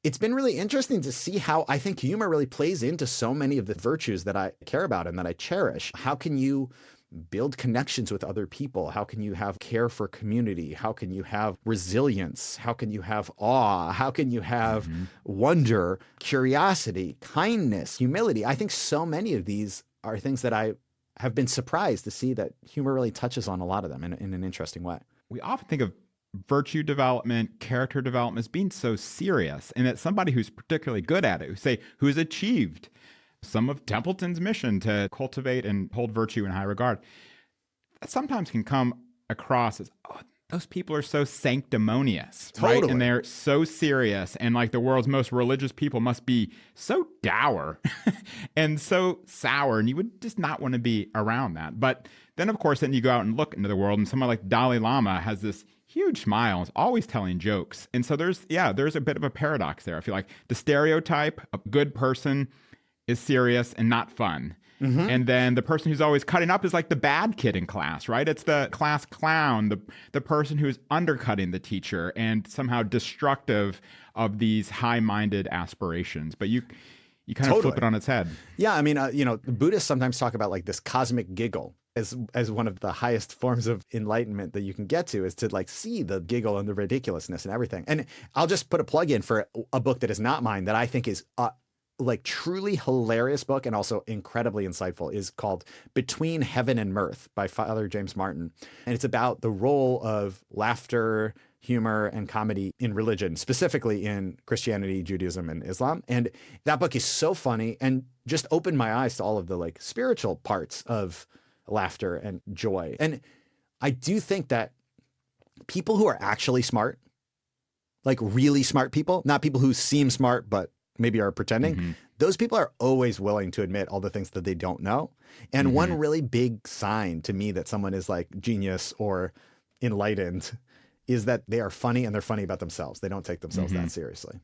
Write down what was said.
it's been really interesting to see how I think humor really plays into so many of the virtues that I care about and that I cherish. How can you build connections with other people? How can you have care for community? How can you have resilience? How can you have awe? How can you have wonder, curiosity, kindness, humility? I think so many of these are things that I have been surprised to see that humor really touches on a lot of them in an interesting way. We often think of virtue development, character development as being so serious, and that somebody who's particularly good at it, who's achieved some of Templeton's mission to cultivate and hold virtue in high regard, that sometimes can come across as, oh, those people are so sanctimonious, Totally. right? And they're so serious, and like the world's most religious people must be so dour and so sour, and you would just not want to be around that. But then, of course, then you go out and look into the world, and someone like Dalai Lama has this huge smile, is always telling jokes. And so there's a bit of a paradox there. I feel like the stereotype, a good person is serious and not fun. And then the person who's always cutting up is like the bad kid in class, right? It's the class clown, the person who's undercutting the teacher and somehow destructive of these high-minded aspirations. But you kind of flip it on its head. Yeah, I mean, Buddhists sometimes talk about like this cosmic giggle as one of the highest forms of enlightenment that you can get to, is to like see the giggle and the ridiculousness and everything. And I'll just put a plug in for a book that is not mine that I think is like truly hilarious book and also incredibly insightful, is called Between Heaven and Mirth by Father James Martin. And it's about the role of laughter, humor, and comedy in religion, specifically in Christianity, Judaism, and Islam. And that book is so funny and just opened my eyes to all of the like spiritual parts of laughter and joy. And I do think that people who are actually smart, like really smart people, not people who seem smart but maybe are pretending, those people are always willing to admit all the things that they don't know. And one really big sign to me that someone is like genius or enlightened is that they are funny, and they're funny about themselves. They don't take themselves that seriously.